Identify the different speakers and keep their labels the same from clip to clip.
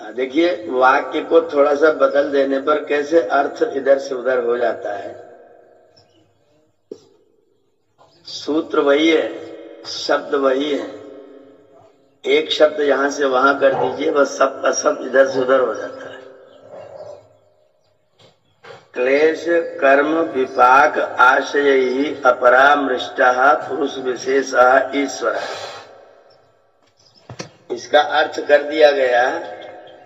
Speaker 1: देखिए, वाक्य को थोड़ा सा बदल देने पर कैसे अर्थ इधर से उधर हो जाता है। सूत्र वही है, शब्द वही है, एक शब्द यहां से वहां कर दीजिए, बस सब का सब इधर से उधर हो जाता है। क्लेश कर्म विपाक आशय अपरामृष्टा पुरुष विशेष ईश्वर। इसका अर्थ कर दिया गया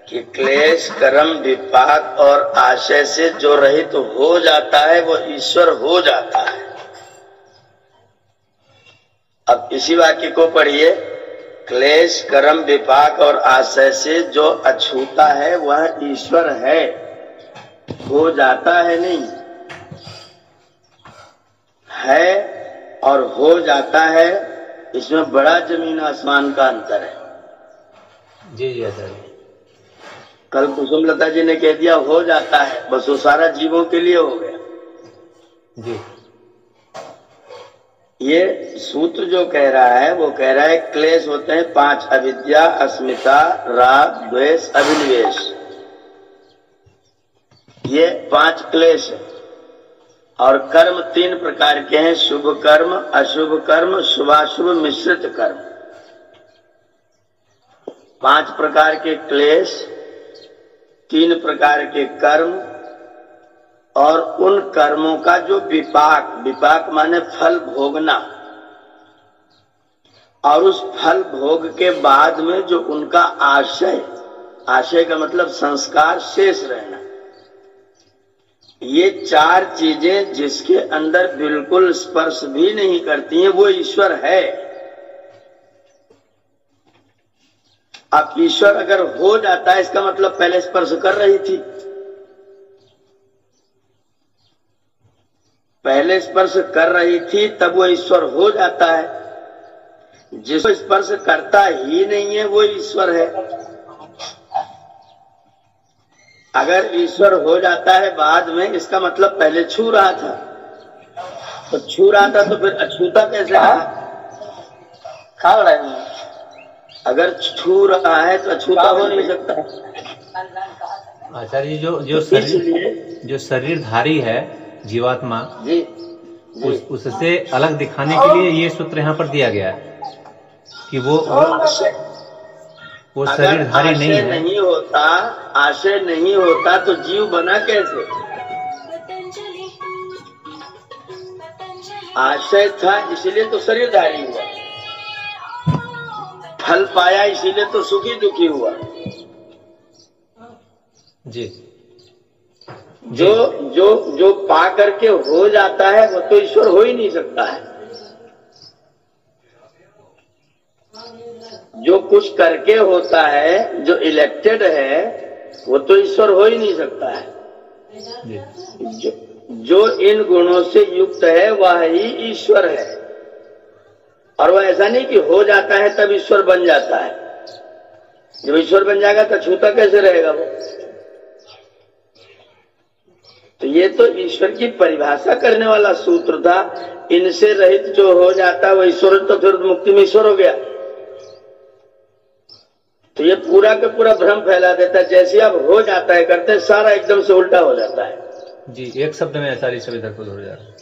Speaker 1: कि क्लेश कर्म विपाक और आशय से जो रहित तो हो जाता है वो ईश्वर हो जाता है। अब इसी वाक्य को पढ़िए, क्लेश कर्म विपाक और आशय से जो अछूता है वह ईश्वर है, हो जाता है नहीं, है और हो जाता है, इसमें बड़ा जमीन आसमान का अंतर है।
Speaker 2: जी जी आचार्य।
Speaker 1: कल कुसुमलता जी ने कह दिया हो जाता है, बस वो सारा जीवों के लिए हो गया।
Speaker 2: जी।
Speaker 1: ये सूत्र जो कह रहा है वो कह रहा है क्लेश होते हैं 5, अविद्या, अस्मिता, राग, द्वेष, अभिनिवेश, ये 5 क्लेश है। और कर्म 3 प्रकार के हैं, शुभ कर्म, अशुभ कर्म, शुभाशुभ मिश्रित कर्म। 5 प्रकार के क्लेश, 3 प्रकार के कर्म और उन कर्मों का जो विपाक, विपाक माने फल भोगना, और उस फल भोग के बाद में जो उनका आशय, आशय का मतलब संस्कार शेष रहना, ये 4 चीजें जिसके अंदर बिल्कुल स्पर्श भी नहीं करती हैं वो ईश्वर है। अब ईश्वर अगर हो जाता है इसका मतलब पहले स्पर्श कर रही थी, पहले स्पर्श कर रही थी तब वो ईश्वर हो जाता है। जिसको स्पर्श करता ही नहीं है वो ईश्वर है। अगर ईश्वर हो जाता है बाद में, इसका मतलब पहले छू रहा था, तो छू रहा था तो फिर अछूता कैसे रहा? खा रहा है, अगर छू रहा है तो अछूता हो नहीं सकता।
Speaker 2: आचार्य जो शरीरधारी है जीवात्मा,
Speaker 1: जी,
Speaker 2: उससे अलग दिखाने के लिए ये सूत्र यहाँ पर दिया गया है कि वो शरीरधारी नहीं है।
Speaker 1: नहीं होता, आशय नहीं होता तो जीव बना कैसे? आशय था इसलिए तो शरीरधारी हुआ, फल पाया इसीलिए तो सुखी दुखी हुआ।
Speaker 2: जी।
Speaker 1: जो पा करके हो जाता है वो तो ईश्वर हो ही नहीं सकता है। जो कुछ करके होता है, जो इलेक्टेड है, वो तो ईश्वर हो ही नहीं सकता है। जो इन गुणों से युक्त है वह ही ईश्वर है। और वह ऐसा नहीं कि हो जाता है तब ईश्वर बन जाता है। जब ईश्वर बन जाएगा तो छूता कैसे रहेगा वो? तो ये तो ईश्वर की परिभाषा करने वाला सूत्र था। इनसे रहित जो हो जाता है वो ईश्वर, तो फिर मुक्ति में ईश्वर हो गया। तो ये पूरा का पूरा भ्रम फैला देता है। जैसे अब हो जाता है करते सारा एकदम से उल्टा हो जाता है।
Speaker 2: जी, एक शब्द में सारी सब इधर को हो जा रहा है।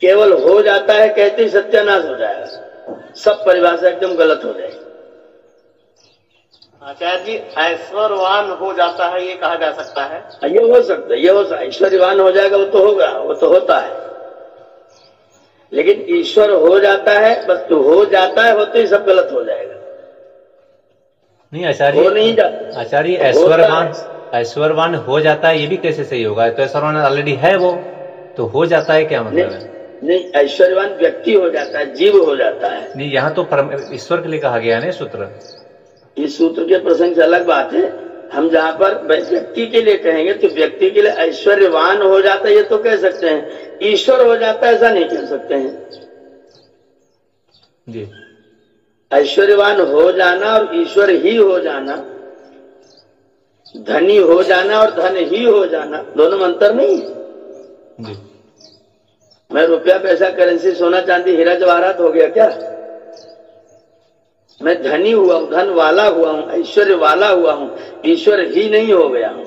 Speaker 1: केवल हो जाता है कहते ही सत्यानाश हो जाएगा, सब परिभाषा एकदम गलत हो जाएगी।
Speaker 3: आचार्य जी, ऐश्वर्यवान हो जाता है ये कहा जा सकता है?
Speaker 1: ये हो सकता है, ये हो सकता है। ऐश्वर्यवान हो जाएगा वो तो होगा, वो तो होता है। लेकिन ईश्वर हो जाता है, बस तो हो जाता है, होते ही सब गलत हो जाएगा।
Speaker 2: नहीं आचार्य,
Speaker 1: हो नहीं जाता
Speaker 2: आचार्य ऐश्वर्यवान हो जाता है ये भी कैसे सही होगा? तो ऐश्वर्यवान ऑलरेडी है वो, तो हो जाता है क्या मतलब है?
Speaker 1: नहीं, ऐश्वर्यवान व्यक्ति हो जाता है, जीव हो जाता है।
Speaker 2: नहीं, यहाँ तो ईश्वर के लिए कहा गया है ना सूत्र।
Speaker 1: इस सूत्र के प्रसंग से अलग बात है। हम जहाँ पर व्यक्ति के लिए कहेंगे तो व्यक्ति के लिए ऐश्वर्यवान हो जाता है ये तो कह सकते हैं, ईश्वर हो जाता है ऐसा नहीं कह सकते हैं
Speaker 2: जी।
Speaker 1: ऐश्वर्यवान हो जाना और ईश्वर ही हो जाना, धनी हो जाना और धन ही हो जाना, दोनों में अंतर नहीं है
Speaker 2: जी।
Speaker 1: मैं रुपया पैसा करेंसी सोना चांदी हीरा जवाहरात हो गया क्या? मैं धनी हुआ हूं, धन वाला हुआ हूं, ऐश्वर्य वाला हुआ हूं, ईश्वर ही नहीं हो गया हूं।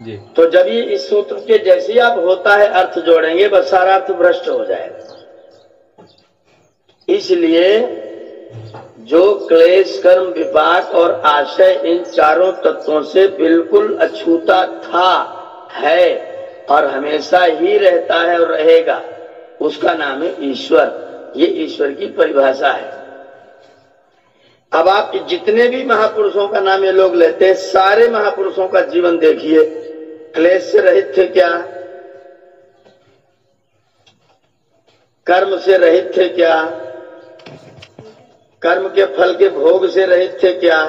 Speaker 2: जी।
Speaker 1: तो जब ये इस सूत्र के जैसे ही आप होता है अर्थ जोड़ेंगे, बस सारा अर्थ भ्रष्ट हो जाएगा। इसलिए जो क्लेश, कर्म, विपाक और आशय इन चारों तत्वों से बिल्कुल अछूता था, है और हमेशा ही रहता है और रहेगा, उसका नाम है ईश्वर। ये ईश्वर की परिभाषा है। अब आप जितने भी महापुरुषों का नाम ये लोग लेते हैं, सारे महापुरुषों का जीवन देखिए। क्लेश से रहित थे क्या? कर्म से रहित थे क्या? कर्म के फल के भोग से रहित थे क्या?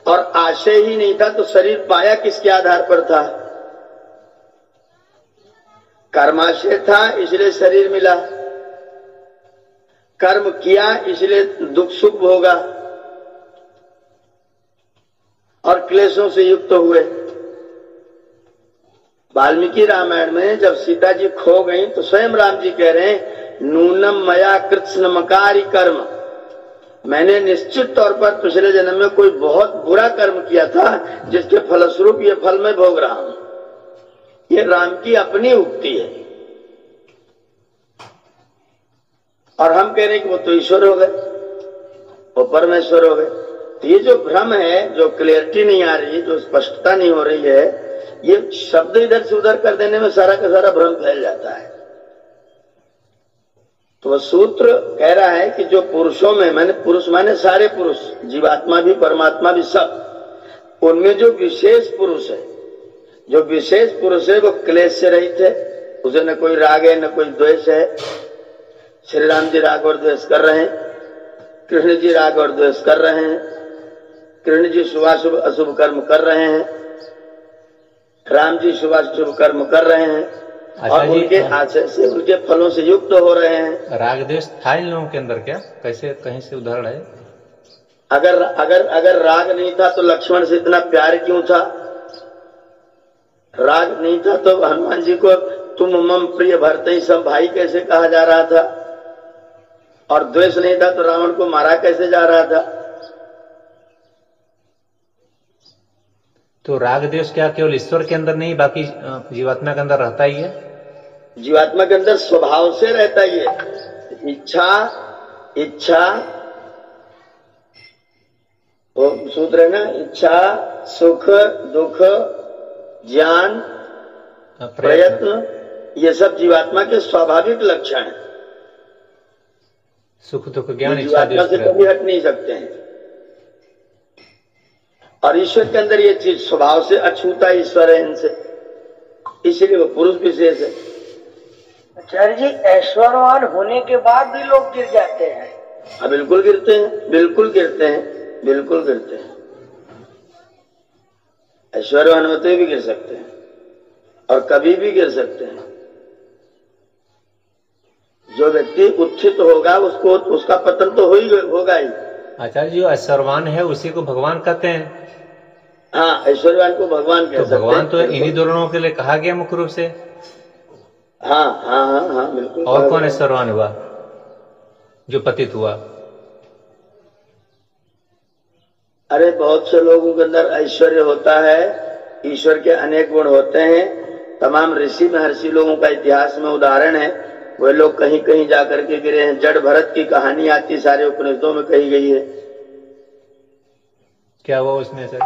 Speaker 1: और आशय ही नहीं था तो शरीर पाया किसके आधार पर था? कर्माशय था इसलिए शरीर मिला, कर्म किया इसलिए दुख सुख होगा, और क्लेशों से युक्त हुए। वाल्मीकि रामायण में जब सीता जी खो गई तो स्वयं राम जी कह रहे हैं, नूनम मया कृत्स्नमकारी कर्म, मैंने निश्चित तौर पर पिछले जन्म में कोई बहुत बुरा कर्म किया था जिसके फलस्वरूप ये फल मैं भोग रहा हूं। ये राम की अपनी उक्ति है। और हम कह रहे हैं कि वो तो ईश्वर हो गए, वो परमेश्वर हो गए। तो ये जो भ्रम है, जो क्लियरिटी नहीं आ रही, जो स्पष्टता नहीं हो रही है, ये शब्द इधर से उधर कर देने में सारा का सारा भ्रम फैल जाता है। तो वह सूत्र कह रहा है कि जो पुरुषों में, मैंने पुरुष माने सारे पुरुष, जीवात्मा भी परमात्मा भी सब, उनमें जो विशेष पुरुष है, जो विशेष पुरुष है वो क्लेश से रहित है, उसे न कोई राग है न कोई द्वेष है। श्री राम जी राग और द्वेष कर रहे हैं, कृष्ण जी राग और द्वेष कर रहे हैं, कृष्ण जी शुभाशुभ अशुभ कर्म कर रहे हैं, राम जी शुभाशुभ कर्म कर रहे हैं, और उनके आशय से, उनके फलों से युक्त हो रहे हैं।
Speaker 2: राग द्वेष था इन लोगों के अंदर क्या? कैसे, कहीं से उदाहरण है?
Speaker 1: अगर राग नहीं था तो लक्ष्मण से इतना प्यार क्यों था? राग नहीं था तो हनुमान जी को तुम मम प्रिय भरते ही सब भाई कैसे कहा जा रहा था? और द्वेष नहीं था तो रावण को मारा कैसे जा रहा था?
Speaker 2: तो राग द्वेष क्या केवल ईश्वर के अंदर नहीं, बाकी जीवात्मा के अंदर रहता ही है?
Speaker 1: जीवात्मा के अंदर स्वभाव से रहता ही है। इच्छा वो सूत्र है ना, इच्छा, सुख, दुख, ज्ञान, प्रयत्न, ये सब जीवात्मा के स्वाभाविक लक्षण है।
Speaker 2: सुख दुख ज्ञान
Speaker 1: जीवात्मा से कभी हट नहीं सकते हैं। और ईश्वर के अंदर ये चीज स्वभाव से अछूता ईश्वर है इनसे, इसलिए वो पुरुष विशेष है।
Speaker 4: आचार्य जी, ऐश्वर्यवान होने के बाद भी लोग गिर जाते हैं?
Speaker 1: हाँ, बिल्कुल गिरते हैं, बिल्कुल गिरते हैं, बिल्कुल गिरते हैं। ऐश्वर्यवान होते भी गिर सकते हैं और कभी भी गिर सकते हैं। जो व्यक्ति उत्थित होगा उसको, उसका पतन तो होगा ही।
Speaker 2: आचार्य जी, ऐश्वर्यवान है उसी को भगवान कहते हैं।
Speaker 1: हाँ, ऐश्वर्यवान को भगवान कह सकते हैं।
Speaker 2: भगवान तो इन्हीं दो लोगों के लिए कहा गया मुख्य रूप से।
Speaker 1: हाँ हाँ हाँ हाँ, बिल्कुल।
Speaker 2: और कौन ऐश्वर्यवान हुआ जो पतित हुआ?
Speaker 1: अरे बहुत से लोगों के अंदर ऐश्वर्य होता है, ईश्वर के अनेक गुण होते हैं। तमाम ऋषि महर्षि लोगों का इतिहास में उदाहरण है। वे लोग कहीं कहीं जाकर के गिरे हैं। जड़ भरत की कहानी आती सारे उपनिषदों में कही गई है।
Speaker 2: क्या हुआ उसमें सर?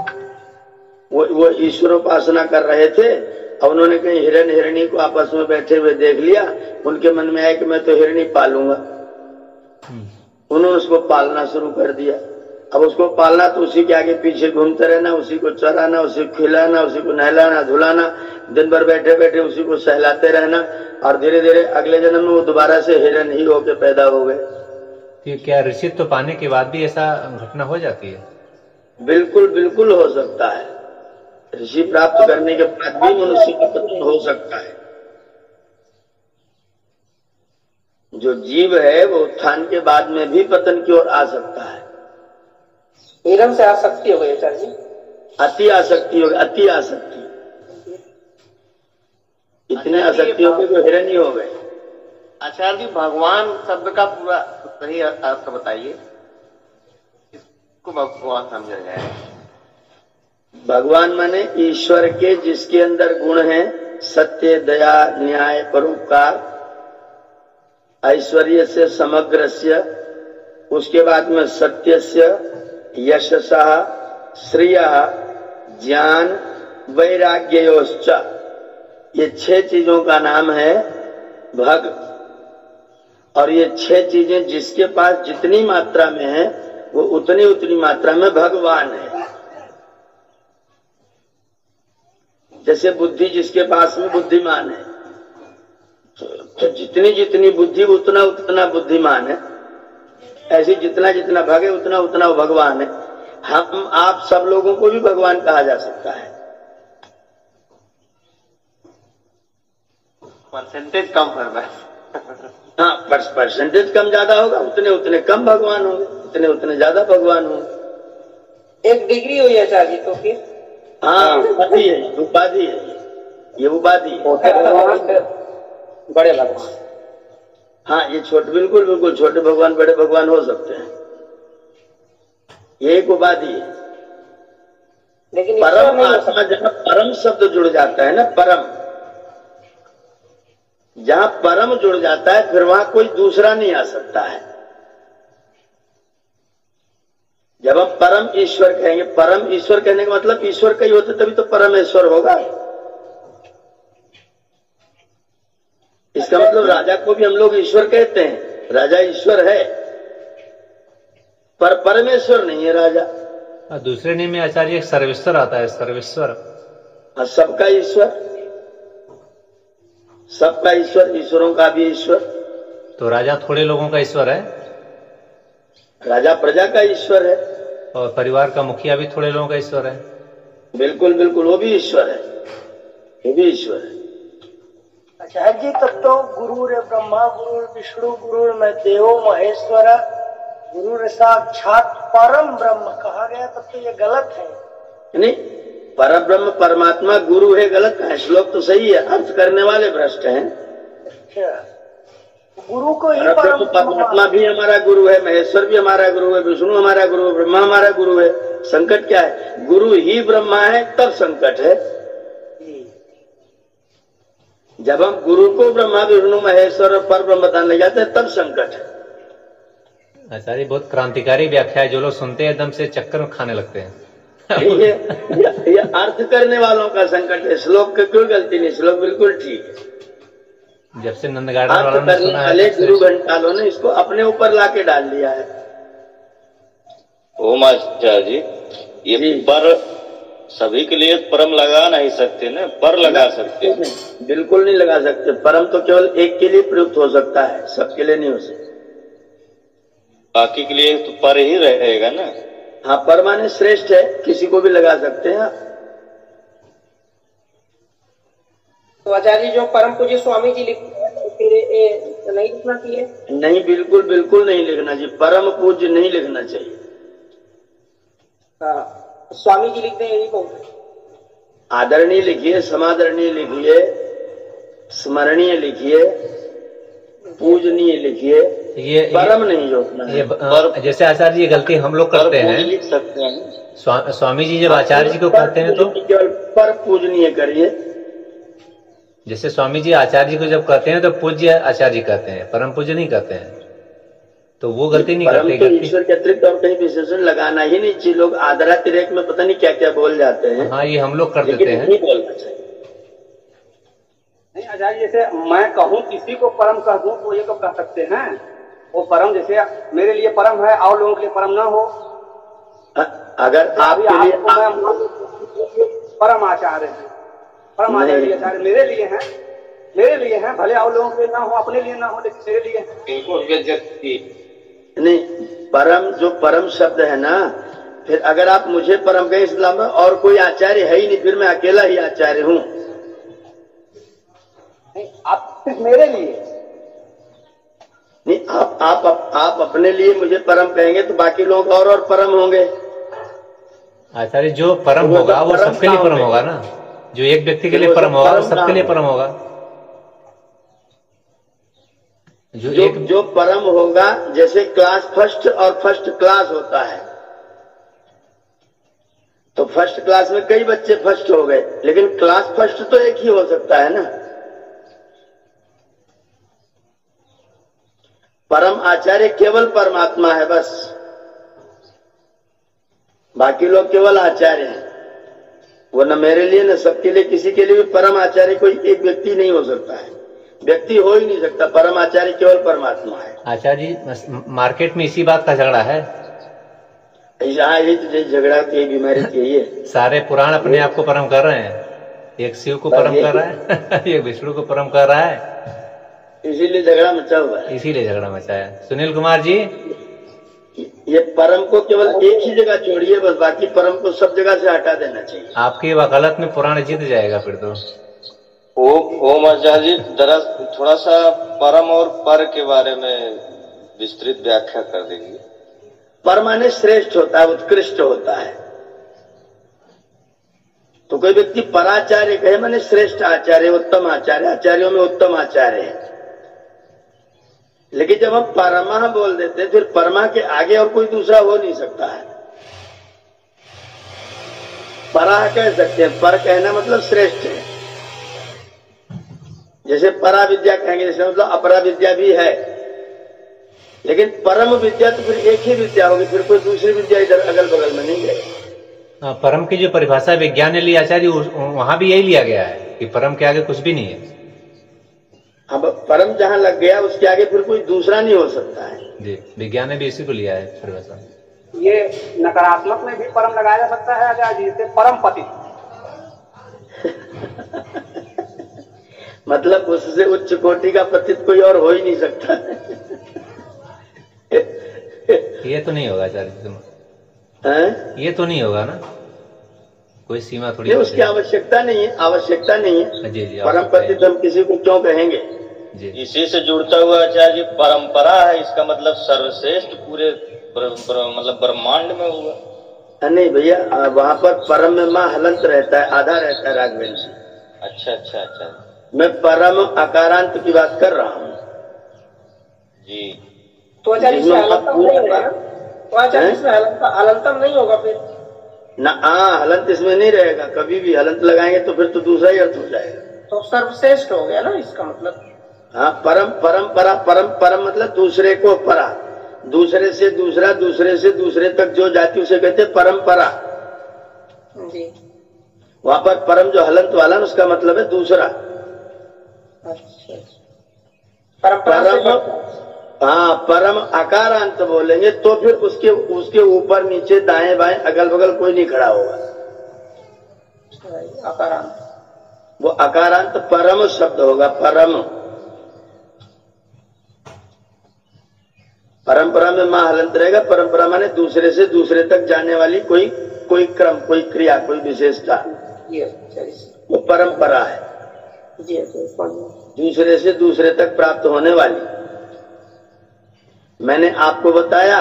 Speaker 1: वो ईश्वरोपासना कर रहे थे और उन्होंने कहीं हिरण हिरणी को आपस में बैठे हुए देख लिया। उनके मन में आया कि मैं तो हिरणी पालूंगा। उन्होंने उसको पालना शुरू कर दिया। अब उसको पालना तो उसी के आगे पीछे घूमते रहना, उसी को चराना, उसी को खिलाना, उसी को नहलाना धुलाना, दिन भर बैठे बैठे उसी को सहलाते रहना। और धीरे धीरे अगले जन्म में वो दोबारा से हिरण ही होके पैदा हो गए।
Speaker 2: तो क्या ऋषित्व पाने के बाद भी ऐसा घटना हो जाती है?
Speaker 1: बिल्कुल बिल्कुल हो सकता है। ऋषि प्राप्त करने के बाद भी मनुष्य का पतन हो सकता है। जो जीव है वो उत्थान के बाद में भी पतन की ओर आ सकता है।
Speaker 4: हिरण से आसक्ति हो गई आचार्य जी?
Speaker 1: अति आसक्ति हो गई, अति आसक्ति। इतने आसक्ति हो गए जो हिरण ही हो गए।
Speaker 3: आचार्य जी, भगवान शब्द का पूरा सही अर्थ बताइए, इसको भगवान समझा जाए।
Speaker 1: भगवान माने ईश्वर के जिसके अंदर गुण है, सत्य, दया, न्याय, परोपकार, ऐश्वर्य से समग्रस्य, उसके बाद में सत्यस्य, यशसः, श्रियः, ज्ञान, वैराग्योश्च, ये 6 चीजों का नाम है भग। और ये 6 चीजें जिसके पास जितनी मात्रा में है वो उतनी मात्रा में भगवान है। जैसे बुद्धि जिसके पास में बुद्धिमान है, तो जितनी बुद्धि उतना बुद्धिमान है। ऐसे जितना भग है उतना वो भगवान है। हम आप सब लोगों को भी भगवान कहा जा सकता है।
Speaker 3: परसेंटेज कम है बस।
Speaker 1: हाँ, परसेंटेज कम ज्यादा होगा, उतने कम भगवान होंगे, उतने ज्यादा भगवान होंगे।
Speaker 4: एक डिग्री हुई आचार्य जी, तो फिर
Speaker 1: हाँ, उपाधि है, ये उपाधि है।
Speaker 4: बड़े भगवान।
Speaker 1: हाँ, ये बिल्कुल छोटे भगवान बड़े भगवान हो सकते हैं, ये एक उपाधि है।
Speaker 4: लेकिन
Speaker 1: परम आत्मा, जहाँ परम शब्द जुड़ जाता है ना, परम, जहाँ परम जुड़ जाता है फिर वहां कोई दूसरा नहीं आ सकता है। जब हम परम ईश्वर कहेंगे, परम ईश्वर कहने का मतलब ईश्वर का ही होता तभी तो परमेश्वर होगा। इसका मतलब राजा को भी हम लोग ईश्वर कहते हैं, राजा ईश्वर है पर परमेश्वर नहीं है राजा।
Speaker 2: दूसरे नेम में आचार्य एक सर्वेश्वर आता है, सर्वेश्वर।
Speaker 1: सबका ईश्वर, ईश्वरों का भी ईश्वर।
Speaker 2: तो राजा थोड़े लोगों का ईश्वर है,
Speaker 1: राजा प्रजा का ईश्वर है,
Speaker 2: और परिवार का मुखिया भी थोड़े लोगों का ईश्वर है।
Speaker 1: बिल्कुल वो भी ईश्वर है, वो भी ईश्वर है।
Speaker 4: आचार्य जी, तब तो गुरु रे ब्रह्मा, गुरु विष्णु, गुरु में देवो महेश्वर, गुरु साक्षात परम ब्रह्म कहा गया, तब तो ये गलत है।
Speaker 1: नहीं, पर ब्रह्म परमात्मा गुरु है, गलत है। श्लोक तो सही है, अर्थ करने वाले भ्रष्ट हैं।
Speaker 4: अच्छा, गुरु को ही
Speaker 1: परम परमात्मा भी हमारा गुरु है, महेश्वर भी हमारा गुरु है, विष्णु हमारा गुरु है, ब्रह्मा हमारा गुरु है। संकट क्या है? गुरु ही ब्रह्मा है तब संकट है। जब हम गुरु को ब्रह्मा, विष्णु, महेश्वर और पर ब्रह्म बताने लग जाते हैं तब संकट है।
Speaker 2: आचार्य बहुत क्रांतिकारी व्याख्या है, जो लोग सुनते हैं एकदम से चक्कर में खाने लगते हैं।
Speaker 1: ये अर्थ करने वालों का संकट है। श्लोक की कोई गलती नहीं, श्लोक बिल्कुल ठीक है।
Speaker 2: जब से नंद गार्डन
Speaker 1: अर्थ करने वाले गुरु घंटालों ने इसको अपने ऊपर लाके डाल दिया है।
Speaker 5: ओम आचार्य जी, ये पर सभी के लिए परम लगा नहीं सकते ना, पर लगा सकते हैं?
Speaker 1: बिल्कुल नहीं लगा सकते। परम तो केवल एक के लिए प्रयुक्त हो सकता है, सबके लिए नहीं हो सकता।
Speaker 5: बाकी के लिए तो पर ही रहेगा ना।
Speaker 1: हाँ, पर माने श्रेष्ठ है, किसी को भी लगा सकते हैं।
Speaker 4: तो आचार्य जो परम पूज्य स्वामी जी लिखते हैं, तो फिर नहीं लिखना चाहिए? नहीं,
Speaker 1: बिल्कुल नहीं लिखना चाहिए। परम पूज्य नहीं लिखना चाहिए।
Speaker 4: स्वामी जी लिखते हैं, यही बहुत
Speaker 1: आदरणीय लिखिए, समादरणीय लिखिए, स्मरणीय लिखिए, पूजनीय लिखिए,
Speaker 2: ये
Speaker 1: परम नहीं जोड़ना।
Speaker 2: जैसे आचार्य जी गलती हम लोग करते हैं,
Speaker 5: लिख सकते हैं।
Speaker 2: स्वामी जी जब आचार्य जी को कहते हैं तो
Speaker 1: केवल पर पूजनीय करिए।
Speaker 2: जैसे स्वामी जी आचार्य जी को जब कहते हैं तो पूज्य आचार्य जी कहते हैं, परम पूज्य नहीं कहते हैं, तो वो गलती नहीं करते।
Speaker 1: तो ईश्वर के अतिरिक्त और कहीं विशेषण लगाना ही नहीं चाहिए। लोग आदरातिरेक में पता नहीं क्या क्या बोल जाते हैं।
Speaker 2: हाँ, ये हम लोग कर देते हैं।
Speaker 1: नहीं बोलना चाहिए।
Speaker 6: नहीं आचार्य, जैसे मैं कहूँ किसी को परम कह दूं तो ये तो कह सकते हैं, वो परम जैसे मेरे लिए परम है और लोगों के लिए परम ना हो।
Speaker 1: अगर आपके लिए
Speaker 6: परम आचार्य है, परम आचार्य मेरे लिए हैं, भले और लोगों के लिए ना हो, अपने लिए ना हो, लेकिन मेरे लिए है।
Speaker 1: नहीं, परम जो परम शब्द है ना, फिर अगर आप मुझे परम कहें इस्लाम में और कोई आचार्य है ही नहीं, फिर मैं अकेला ही आचार्य हूँ।
Speaker 6: आप सिर्फ मेरे लिए
Speaker 1: नहीं, आप अपने लिए मुझे परम कहेंगे तो बाकी लोग और परम होंगे।
Speaker 2: आचार्य जो परम होगा वो सबके लिए परम होगा ना। जो एक व्यक्ति के लिए परम होगा वो सबके लिए परम होगा।
Speaker 1: जो परम होगा, जैसे क्लास फर्स्ट और फर्स्ट क्लास होता है, तो फर्स्ट क्लास में कई बच्चे फर्स्ट हो गए, लेकिन क्लास फर्स्ट तो एक ही हो सकता है ना। परम आचार्य केवल परमात्मा है बस, बाकी लोग केवल आचार्य हैं। वो न मेरे लिए न सबके लिए, किसी के लिए भी परम आचार्य कोई एक व्यक्ति नहीं हो सकता है, व्यक्ति हो ही नहीं सकता। परम आचार्य केवल परमात्मा है।
Speaker 2: आचार्य जी, मार्केट में इसी बात का झगड़ा है।
Speaker 1: हाँ, यही तो झगड़ा की बीमारी की है।
Speaker 2: सारे पुराण अपने आप को परम कर रहे हैं, एक शिव को परम कर रहा है एक विष्णु को परम कर रहा है,
Speaker 1: इसीलिए झगड़ा मचा हुआ है।
Speaker 2: इसीलिए झगड़ा मचा है। सुनील कुमार जी,
Speaker 1: ये परम को केवल एक ही जगह छोड़िए बस, बाकी परम को सब जगह से हटा देना चाहिए।
Speaker 2: आपकी वकालत में पुराण जीत जाएगा फिर तो।
Speaker 5: ओम आचार्य जी, दरअसल थोड़ा सा परम और पर के बारे में विस्तृत व्याख्या कर देंगे।
Speaker 1: पर माने श्रेष्ठ होता है, उत्कृष्ट होता है। तो कोई व्यक्ति पराचार्य कहे माने श्रेष्ठ आचार्य, उत्तम आचार्य, आचार्यों में उत्तम आचार्य है। लेकिन जब हम परमा बोल देते हैं, फिर परमा के आगे और कोई दूसरा हो नहीं सकता है। परा कह सकते हैं, पर कहना मतलब श्रेष्ठ है। जैसे परा विद्या कहेंगे, जैसे मतलब अपरा विद्या भी है, लेकिन परम विद्या तो फिर एक ही विद्या होगी, फिर कोई दूसरी विद्या इधर अगल बगल में नहीं गई।
Speaker 2: परम की जो परिभाषा विज्ञान ने ली आचार्य, वहां भी यही लिया गया है कि परम के आगे कुछ भी नहीं है।
Speaker 1: अब परम जहां लग गया उसके आगे फिर कोई दूसरा नहीं हो सकता है
Speaker 2: जी। विज्ञान ने भी इसी को लिया है परिभाषा।
Speaker 6: ये नकारात्मक में भी परम लगाया जा सकता है आचार्य जी, जैसे परम पति
Speaker 1: मतलब उससे उच्च कोटि का पतित कोई और हो ही नहीं सकता।
Speaker 2: ये तो नहीं होगा आचार्य, ये तो नहीं होगा ना, कोई सीमा थोड़ी।
Speaker 1: उसकी आवश्यकता नहीं है, आवश्यकता नहीं है।
Speaker 2: जी जी,
Speaker 1: परम पतित हम किसी को क्यों कहेंगे
Speaker 5: जी। इसी से जुड़ता हुआ आचार्य जी परंपरा है, इसका मतलब सर्वश्रेष्ठ पूरे मतलब ब्रह्मांड में हुआ।
Speaker 1: नहीं भैया, वहाँ पर परम में माँ हलंत रहता है, आधा रहता है राघवेंद्र।
Speaker 5: अच्छा अच्छा अच्छा,
Speaker 1: मैं परम अकारांत की बात कर रहा हूँ
Speaker 5: जी।
Speaker 4: तो आचार्य इसमें हलंतम नहीं होगा ना? तो आचार्य इसमें हलंतम नहीं होगा फिर
Speaker 1: ना? हाँ, हलंत इसमें नहीं रहेगा। कभी भी हलंत लगाएंगे तो फिर तो दूसरा ही अर्थ हो जाएगा।
Speaker 4: तो सर्वश्रेष्ठ हो गया ना इसका मतलब।
Speaker 1: हाँ, परम परंपरा, परम परम मतलब दूसरे को परा, दूसरे से दूसरा, दूसरे से दूसरे तक जो जाति उसे कहते परंपरा
Speaker 4: जी।
Speaker 1: वहां पर परम जो हलंत वाला उसका मतलब है दूसरा।
Speaker 4: अच्छा, परम
Speaker 1: हाँ, परम आकारांत बोलेंगे तो फिर उसके ऊपर नीचे दाएं बाएं अगल बगल कोई नहीं खड़ा होगा।
Speaker 4: आकारांत,
Speaker 1: वो आकारांत परम शब्द होगा। परम परंपरा में मां हलंत रहेगा। परंपरा माने दूसरे से दूसरे तक जाने वाली कोई क्रम, कोई क्रिया, कोई विशेषता, वो परंपरा है। दूसरे से दूसरे तक प्राप्त होने वाली। मैंने आपको बताया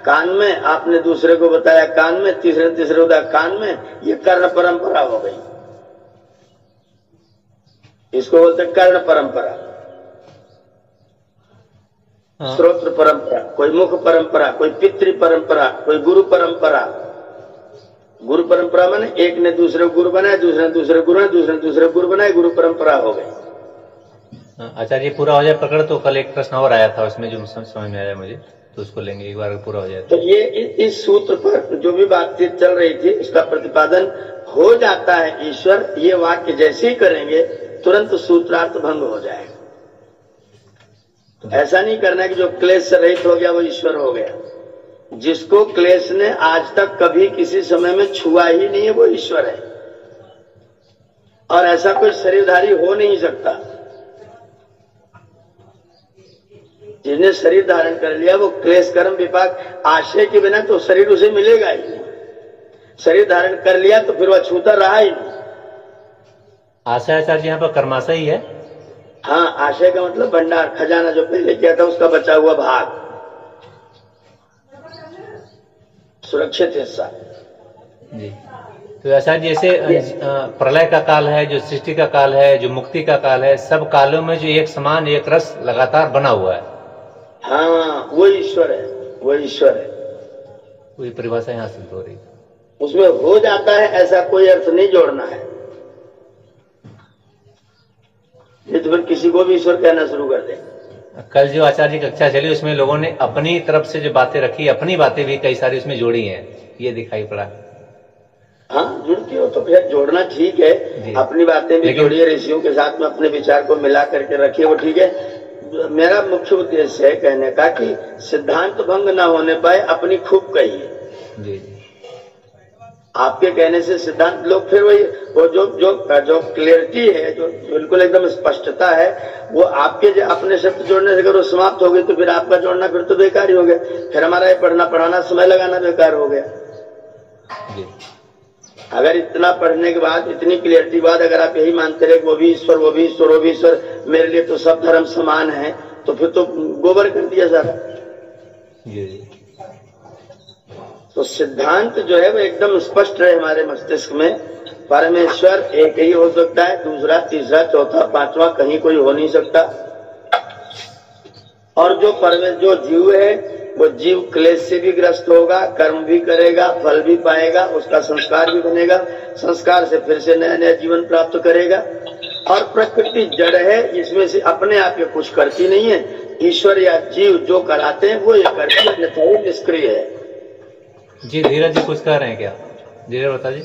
Speaker 1: कान में, आपने दूसरे को बताया कान में, तीसरे को बताया कान में, ये कर्ण परंपरा हो गई। इसको बोलते कर्ण परंपरा। श्रोत्र परंपरा, कोई मुख परंपरा, कोई पितृ परंपरा, कोई गुरु परंपरा। गुरु परंपरा माने एक ने दूसरे गुरु बनाया, दूसरे ने दूसरे गुरु बनाया, दूसरे ने दूसरे गुरु बनाए, गुरु परंपरा हो गई।
Speaker 2: आचार्य पूरा हो जाए प्रकरण तो कल एक प्रश्न और आया था उसमें जो समझ में आया मुझे, तो उसको लेंगे एक बार पूरा हो जाए
Speaker 1: तो ये इस सूत्र पर जो भी बातचीत चल रही थी उसका प्रतिपादन हो जाता है। ईश्वर ये वाक्य जैसे ही करेंगे तुरंत सूत्रार्थ भंग हो जाएगा। ऐसा नहीं करना है कि जो क्लेश से रहित हो गया वो ईश्वर हो गया। जिसको क्लेश ने आज तक कभी किसी समय में छुआ ही नहीं है वो ईश्वर है, और ऐसा कोई शरीरधारी हो नहीं सकता। जिसने शरीर धारण कर लिया वो क्लेश कर्म विपाक आशय के बिना तो शरीर उसे मिलेगा ही नहीं। शरीर धारण कर लिया तो फिर वह छूता रहा ही नहीं।
Speaker 2: आशय आचार्य यहाँ पर कर्माशय ही है।
Speaker 1: हाँ, आशय का मतलब भंडार, खजाना जो पहले किया था उसका बचा हुआ भाग, सुरक्षित हिस्सा
Speaker 2: जी। तो ऐसा जैसे प्रलय का काल है, जो सृष्टि का काल है, जो मुक्ति का काल है, सब कालों में जो एक समान एक रस लगातार बना हुआ है,
Speaker 1: हाँ वो ईश्वर है, वो ईश्वर है।
Speaker 2: वही परिभाषा यहाँ सिद्ध हो रही।
Speaker 1: उसमें हो जाता है ऐसा कोई अर्थ नहीं जोड़ना है। ये तो फिर किसी को भी ईश्वर कहना शुरू कर दे।
Speaker 2: कल जो आचार्य की कक्षा चली उसमें लोगों ने अपनी तरफ से जो बातें रखी, अपनी बातें भी कई सारी उसमें जोड़ी हैं, ये दिखाई पड़ा।
Speaker 1: हाँ जुड़ती हो तो फिर जोड़ना ठीक है, अपनी बातें भी जोड़िए, ऋषियों के साथ में अपने विचार को मिला करके रखिए, वो ठीक है। मेरा मुख्य उद्देश्य है कहने का कि सिद्धांत भंग ना होने पाए, अपनी खूब कहिए।
Speaker 2: जी।
Speaker 1: आपके कहने से सिद्धांत लोग फिर वही वो जो क्लियरिटी है, जो बिल्कुल एकदम स्पष्टता है, वो आपके जो अपने शब्द जोड़ने से अगर वो समाप्त हो गई तो फिर आपका जोड़ना फिर तो बेकार ही हो गया, फिर हमारा ये पढ़ना पढ़ाना समय लगाना बेकार हो गया।
Speaker 2: जी।
Speaker 1: अगर इतना पढ़ने के बाद, इतनी क्लियरिटी बाद अगर आप यही मानते रहे वो भी ईश्वर, वो भी ईश्वर, वो भी ईश्वर, मेरे लिए तो सब धर्म समान है, तो फिर तो गोबर कर दिया सारा।
Speaker 2: जी।
Speaker 1: तो सिद्धांत जो है वो एकदम स्पष्ट रहे हमारे मस्तिष्क में। परमेश्वर एक ही हो सकता है, दूसरा, तीसरा, चौथा, पांचवा कहीं कोई हो नहीं सकता। और जो जीव है वो जीव क्लेश से भी ग्रस्त होगा, कर्म भी करेगा, फल भी पाएगा, उसका संस्कार भी बनेगा, संस्कार से फिर से नया नया जीवन प्राप्त करेगा। और प्रकृति जड़ है, इसमें से अपने आप ये कुछ करती नहीं है, ईश्वर या जीव जो कराते हैं वो ये करते हैं, अन्यथा ये निष्क्रिय है।
Speaker 2: जी धीरज जी कुछ कह रहे हैं क्या? धीरज बता जी।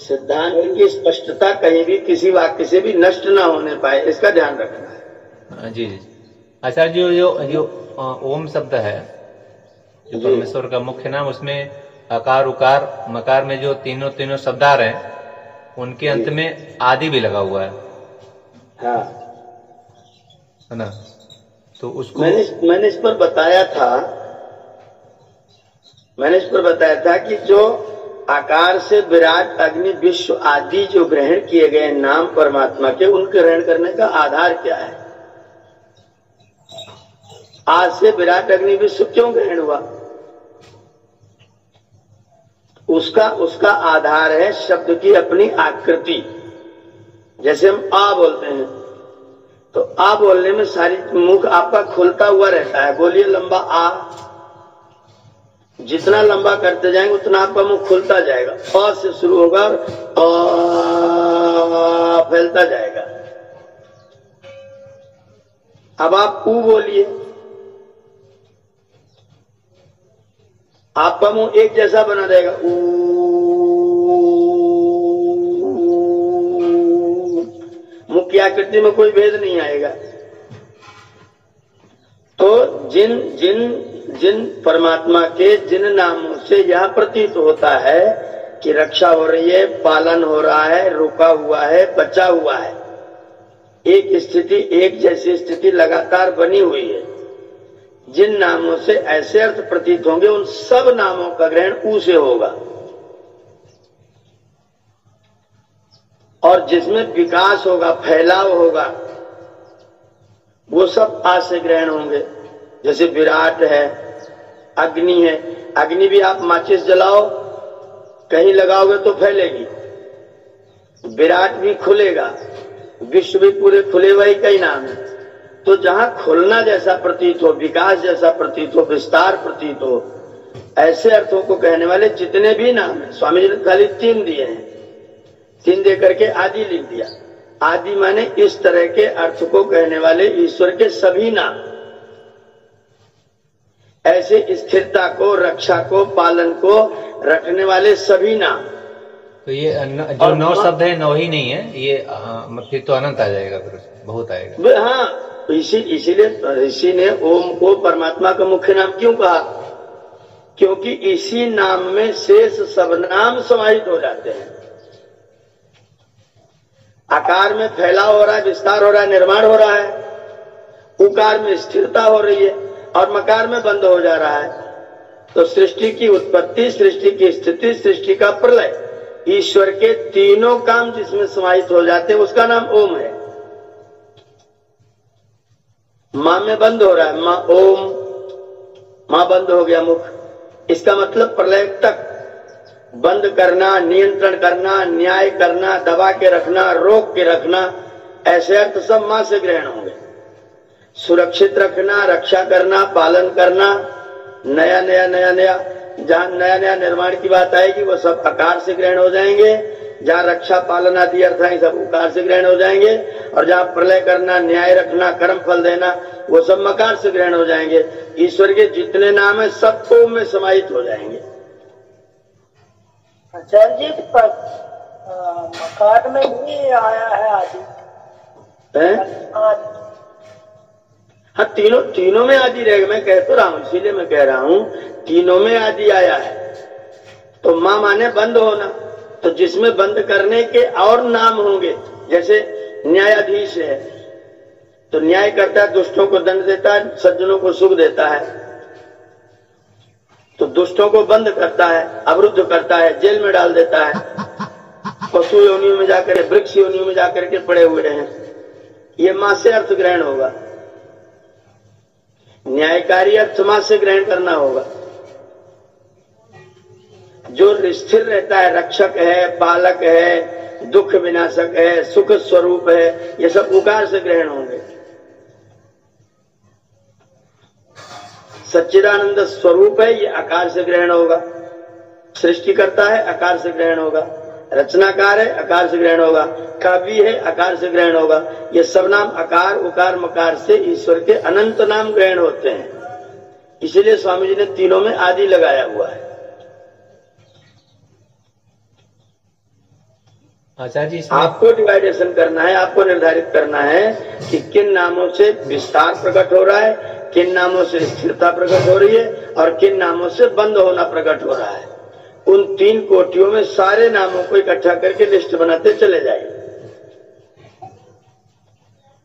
Speaker 1: सिद्धांत की स्पष्टता कहीं भी किसी वाक्य से भी नष्ट ना होने पाए, इसका ध्यान रखना है।
Speaker 2: जी जी। आचार्य जी जो ओम शब्द है, जो परमेश्वर का मुख्य नाम, उसमें अकार उकार मकार में जो तीनों शब्द आ रहे हैं, उनके अंत में आदि भी लगा हुआ है।
Speaker 1: हाँ
Speaker 2: है ना? तो उसको
Speaker 1: मैंने इस पर बताया था कि जो आकार से विराट, अग्नि, विश्व आदि जो ग्रहण किए गए नाम परमात्मा के, उनके ग्रहण करने का आधार क्या है? आज से विराट, अग्नि, विश्व क्यों ग्रहण हुआ? उसका आधार है शब्द की अपनी आकृति। जैसे हम आ बोलते हैं तो आ बोलने में सारी मुख आपका खुलता हुआ रहता है। बोलिए लंबा आ, जितना लंबा करते जाएंगे उतना आपका मुख खुलता जाएगा। अ से शुरू होगा और फैलता जाएगा। अब आप ऊ बोलिए, आपका मुंह एक जैसा बना रहेगा, मुख की आकृति में कोई भेद नहीं आएगा। तो जिन परमात्मा के जिन नामों से यह प्रतीत होता है कि रक्षा हो रही है, पालन हो रहा है, रुका हुआ है, बचा हुआ है, एक स्थिति, एक जैसी स्थिति लगातार बनी हुई है, जिन नामों से ऐसे अर्थ प्रतीत होंगे उन सब नामों का ग्रहण ऊ से होगा। और जिसमें विकास होगा, फैलाव होगा, वो सब आ से ग्रहण होंगे। जैसे विराट है, अग्नि है, अग्नि भी आप माचिस जलाओ, कहीं लगाओगे तो फैलेगी। विराट भी खुलेगा, विश्व भी पूरे खुले हुए कई नाम है। तो जहां खुलना जैसा प्रतीत हो, विकास जैसा प्रतीत हो, विस्तार प्रतीत हो, ऐसे अर्थों को कहने वाले जितने भी नाम है, स्वामी जी ने खाली 3 दिए हैं, 3 दे करके आदि लिख दिया। आदि माने इस तरह के अर्थ को कहने वाले ईश्वर के सभी नाम, ऐसे स्थिरता को, रक्षा को, पालन को रखने वाले सभी नाम।
Speaker 2: तो ये जो 9 शब्द है 9 ही नहीं है, ये फिर तो अनंत आ जाएगा, फिर बहुत आएगा।
Speaker 1: हाँ, तो इसीलिए ऋषि ने ओम को परमात्मा का मुख्य नाम क्यों कहा? क्योंकि इसी नाम में शेष सब नाम समाहित हो जाते हैं। आकार में फैलाव हो रहा है, विस्तार हो रहा है, निर्माण हो रहा है, उकार में स्थिरता हो रही है और मकार में बंद हो जा रहा है। तो सृष्टि की उत्पत्ति, सृष्टि की स्थिति, सृष्टि का प्रलय, ईश्वर के तीनों काम जिसमें समाहित हो जाते हैं उसका नाम ओम है। मां में बंद हो रहा है, मां ओम, मां बंद हो गया मुख, इसका मतलब प्रलय तक बंद करना, नियंत्रण करना, न्याय करना, दबा के रखना, रोक के रखना, ऐसे अर्थ सब मां से ग्रहण होंगे। सुरक्षित रखना, रक्षा करना, पालन करना, नया नया जहाँ नया नया निर्माण की बात आएगी वो सब आकार से ग्रहण हो जाएंगे। जहाँ रक्षा पालन आदि अर्थ है सब उकार से ग्रहण हो जाएंगे। और जहाँ प्रलय करना, न्याय रखना, कर्म फल देना, वो सब मकार से ग्रहण हो जाएंगे। ईश्वर के जितने नाम है सब ओम में समाहित हो जाएंगे।
Speaker 4: आचार्य जी मकार में भी आया है आदि
Speaker 1: है? हाँ, तीनों में आदि रहेगा। मैं कह तो रहा हूँ, इसीलिए मैं कह रहा हूँ तीनों में आदि आया है। तो मां माने बंद होना, तो जिसमें बंद करने के और नाम होंगे, जैसे न्यायाधीश है तो न्याय करता है, दुष्टों को दंड देता है, सज्जनों को सुख देता है। तो दुष्टों को बंद करता है, अवरुद्ध करता है, जेल में डाल देता है। पशु योनियों में जाकर, वृक्ष योनियों में जाकर के पड़े हुए हैं। ये मां से अर्थ ग्रहण होगा। न्यायकारी अर्थ मां से ग्रहण करना होगा। जो स्थिर रहता है, रक्षक है, पालक है, दुख विनाशक है, सुख स्वरूप है, ये सब उकार से ग्रहण होंगे। सच्चिदानंद स्वरूप है, ये आकार से ग्रहण होगा। सृष्टि करता है, आकार से ग्रहण होगा। रचनाकार है, आकार से ग्रहण होगा। काव्य है, आकार से ग्रहण होगा। ये सब नाम आकार, उकार, मकार से ईश्वर के अनंत नाम ग्रहण होते हैं। इसीलिए स्वामी जी ने तीनों में आदि लगाया हुआ है।
Speaker 2: आचार्य जी,
Speaker 1: आपको डिवाइडेशन करना है, आपको निर्धारित करना है कि किन नामों से विस्तार प्रकट हो रहा है, किन नामों से स्थिरता प्रकट हो रही है और किन नामों से बंद होना प्रकट हो रहा है। उन 3 कोटियों में सारे नामों को इकट्ठा करके लिस्ट बनाते चले जाइए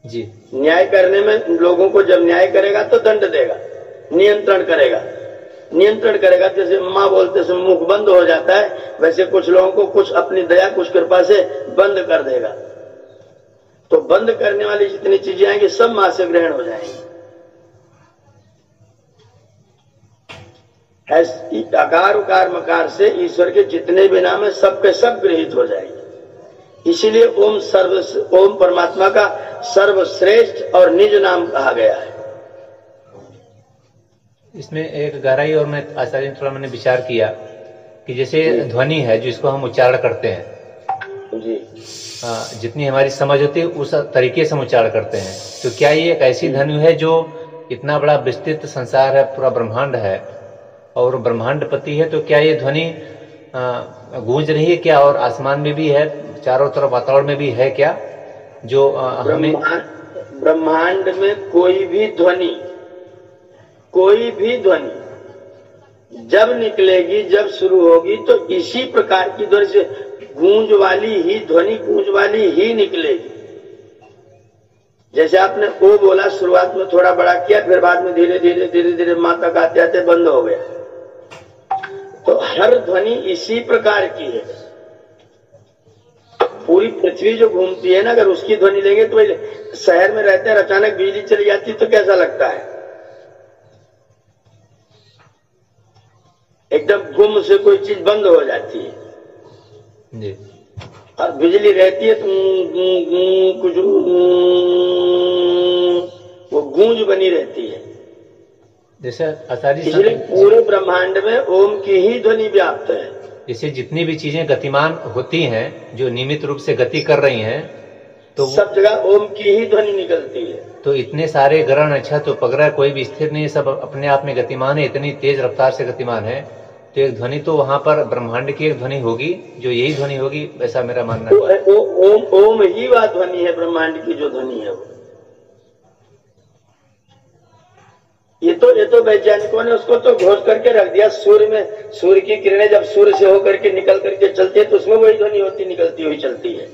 Speaker 2: जी।
Speaker 1: न्याय करने में लोगों को जब न्याय करेगा तो दंड देगा, नियंत्रण करेगा। जैसे माँ बोलते से मुख बंद हो जाता है, वैसे कुछ लोगों को कुछ अपनी दया, कुछ कृपा से बंद कर देगा। तो बंद करने वाली जितनी चीजें आएंगी सब मां से ग्रहण हो जाएंगी। आकार उकार मकार से ईश्वर के जितने भी नाम है सबके सब गृहीत हो जाएंगे। इसीलिए ओम परमात्मा का सर्वश्रेष्ठ और निज नाम कहा गया है।
Speaker 2: इसमें एक गहराई और मैं आचार्य थोड़ा मैंने विचार किया कि जैसे ध्वनि है जिसको हम उच्चारण करते हैं
Speaker 1: जी,
Speaker 2: जितनी हमारी समझ होती है उस तरीके से हम उच्चारण करते हैं। तो क्या ये एक ऐसी ध्वनि है जो इतना बड़ा विस्तृत संसार है, पूरा ब्रह्मांड है और ब्रह्मांडपति है, तो क्या ये ध्वनि गूंज रही है क्या? और आसमान में भी है, चारों तरफ वातावरण में भी है क्या? जो हमें
Speaker 1: ब्रह्मांड में कोई भी ध्वनि जब निकलेगी, जब शुरू होगी तो इसी प्रकार की ध्वनि से गूंज वाली ही निकलेगी। जैसे आपने ओ बोला, शुरुआत में थोड़ा बड़ा किया, फिर बाद में धीरे धीरे मां तक आते आते बंद हो गया। तो हर ध्वनि इसी प्रकार की है। पूरी पृथ्वी जो घूमती है ना, अगर उसकी ध्वनि लेंगे तो शहर में रहते हैं, अचानक बिजली चली जाती तो कैसा लगता है? एकदम गुम से कोई चीज बंद हो जाती है
Speaker 2: जी।
Speaker 1: और बिजली रहती है तो कुछ वो गूंज बनी रहती है।
Speaker 2: जैसे आचार्य,
Speaker 1: इसलिए पूरे ब्रह्मांड में ओम की ही ध्वनि व्याप्त है।
Speaker 2: जैसे जितनी भी चीजें गतिमान होती हैं, जो नियमित रूप से गति कर रही हैं, तो
Speaker 1: सब जगह ओम की ही ध्वनि निकलती है।
Speaker 2: तो इतने सारे ग्रह नक्षत्र उपग्रह कोई भी स्थिर नहीं है, सब अपने आप में गतिमान है, इतनी तेज रफ्तार से गतिमान है। तो एक ध्वनि तो वहां पर ब्रह्मांड की एक ध्वनि होगी, जो यही ध्वनि होगी, ऐसा मेरा मानना है।
Speaker 1: ओम ही वह ध्वनि है, ब्रह्मांड की जो ध्वनि है वो। ये तो वैज्ञानिकों ने उसको तो घोष करके रख दिया। सूर्य की किरणें जब सूर्य से होकर के निकल करके चलती है तो उसमें वही ध्वनि होती, निकलती हुई चलती है।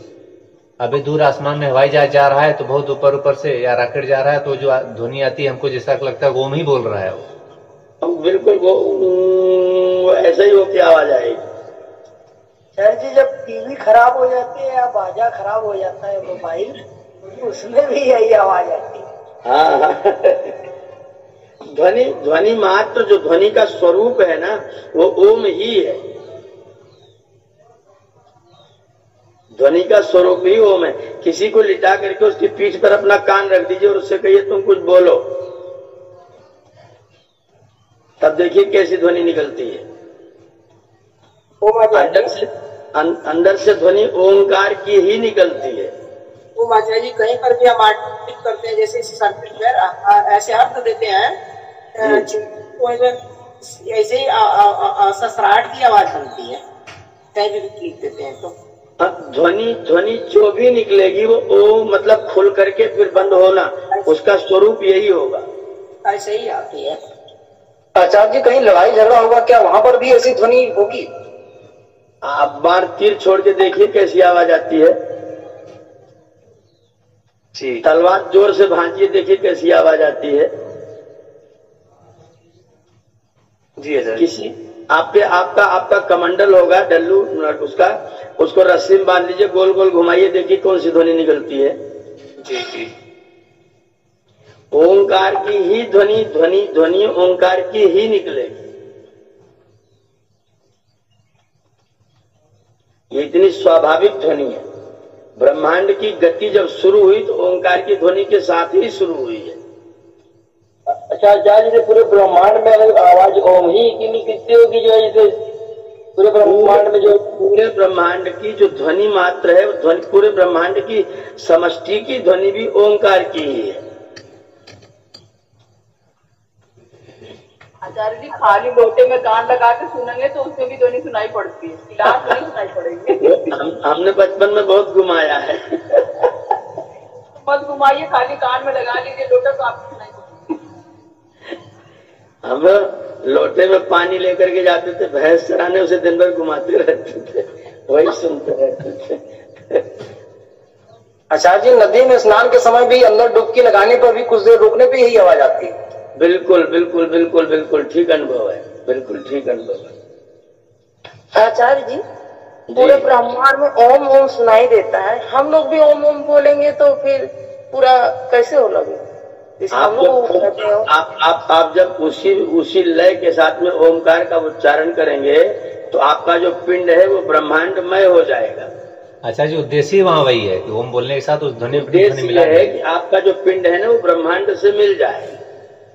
Speaker 2: अभी दूर आसमान में हवाई जहाज जा रहा है तो बहुत ऊपर से, या रॉकेट जा रहा है तो जो ध्वनि आती है हमको जैसा लगता है ओम ही बोल रहा है वो।
Speaker 1: बिल्कुल वो ऐसा ही होकर आवाज आएगी।
Speaker 4: सर जी, जब टीवी खराब हो जाती है या बाजा खराब हो जाता है मोबाइल, उसमें भी यही आवाज आती है।
Speaker 1: हाँ ध्वनि मात्र, जो ध्वनि का स्वरूप है ना, वो ओम ही है। ध्वनि का स्वरूप ही ओम है। किसी को लिटा करके उसकी पीठ पर अपना कान रख दीजिए और उससे कहिए तुम कुछ बोलो, तब देखिए कैसी ध्वनि निकलती है। अंदर से ध्वनि ओंकार की ही निकलती है।
Speaker 7: वो माता जी कहीं पर भी हम आर्टिक करते हैं, जैसे सर्किट में ऐसे अर्थ देते हैं, ऐसे ही ससराहट की आवाज बनती है, कहीं भी लिख देते हैं तो
Speaker 1: ध्वनि जो भी निकलेगी वो ओ मतलब खुल करके फिर बंद होना, उसका स्वरूप यही होगा।
Speaker 7: ऐसे ही आती है।
Speaker 4: आचार्य जी कहीं लड़ाई झगड़ा होगा क्या, वहां पर भी ऐसी ध्वनि होगी?
Speaker 1: आप बार तीर छोड़ के देखिए कैसी आवाज आती है। तलवार जोर से भांजिए, देखिए कैसी आवाज आती है।
Speaker 4: जी आचार्य।
Speaker 1: किसी आपका कमंडल होगा डल्लू, उसको रस्सी में बांध लीजिए, गोल गोल घुमाइए, देखिए कौन सी ध्वनि निकलती है।
Speaker 4: जी जी।
Speaker 1: ओंकार की ही ध्वनि ओंकार की ही निकलेगी। ये इतनी स्वाभाविक ध्वनि है। ब्रह्मांड की गति जब शुरू हुई तो ओंकार की ध्वनि के साथ ही शुरू हुई है।
Speaker 4: अच्छा आचार्य जी, पूरे ब्रह्मांड में आवाज ओम ही की निकलती होगी जो जैसे पूरे ब्रह्मांड में जो
Speaker 1: पूरे ब्रह्मांड की जो ध्वनि मात्र है, ध्वनि पूरे ब्रह्मांड की समष्टि की ध्वनि भी ओंकार की ही है।
Speaker 8: आचार्य जी खाली लोटे में कान लगा के सुनेंगे तो उसमें भी ध्वनि सुनाई पड़ती है, गिलास नहीं सुनाई पड़ेगी।
Speaker 1: हमने बचपन में बहुत घुमाया है।
Speaker 8: मत घुमाइए, खाली कान में लगा लीजिए लोटा तो आपको सुनाई पड़ेगी।
Speaker 1: हम लोटे में पानी लेकर के जाते थे भैंस चराने, उसे दिन भर घुमाते रहते थे, वही सुनते रहते थे।
Speaker 4: आचार्य जी नदी में स्नान के समय भी अंदर डुबकी लगाने पर भी कुछ देर रुकने पे यही आवाज आती है?
Speaker 1: बिल्कुल बिल्कुल बिल्कुल बिल्कुल ठीक अनुभव है, बिल्कुल ठीक अनुभव है।
Speaker 9: आचार्य जी पूरे ब्रह्मांड में ओम ओम सुनाई देता है, हम लोग भी ओम ओम बोलेंगे तो फिर पूरा कैसे हो लगे?
Speaker 1: आप जब उसी लय के साथ में ओमकार का उच्चारण करेंगे तो आपका जो पिंड है वो ब्रह्मांडमय हो जाएगा।
Speaker 2: अच्छा जी, उद्देश्य वहाँ वही है कि ओम बोलने के साथ उस ध्वनि
Speaker 1: उद्देश्य यह है कि आपका जो पिंड है ना वो ब्रह्मांड से मिल जाए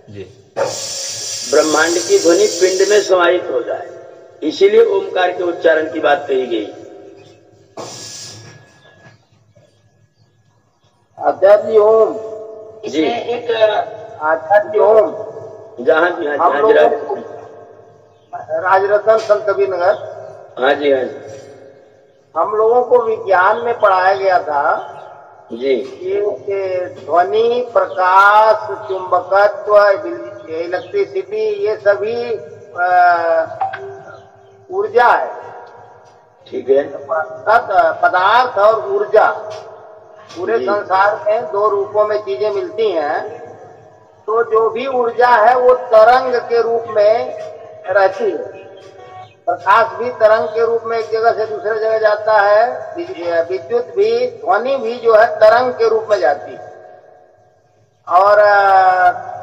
Speaker 2: जी,
Speaker 1: ब्रह्मांड की ध्वनि पिंड में समाहित हो जाए, इसीलिए ओमकार के उच्चारण की बात कही गई।
Speaker 4: आचार्य ओम
Speaker 1: जी
Speaker 7: एक
Speaker 4: आचार्य ओम
Speaker 1: जहाँ जी
Speaker 4: राजरतन संत कबीर नगर।
Speaker 1: हाँ जी हाँ जी
Speaker 4: हम लोगों को विज्ञान में पढ़ाया गया था
Speaker 1: जी
Speaker 4: ये ध्वनि, प्रकाश, चुंबकत्व, इलेक्ट्रिसिटी ये सभी ऊर्जा है।
Speaker 1: ठीक है।
Speaker 4: पदार्थ और ऊर्जा पूरे संसार में दो रूपों में चीजें मिलती हैं, तो जो भी ऊर्जा है वो तरंग के रूप में रहती है। प्रकाश भी तरंग के रूप में एक जगह से दूसरे जगह जाता है, विद्युत भी, ध्वनि भी जो है तरंग के रूप में जाती है। और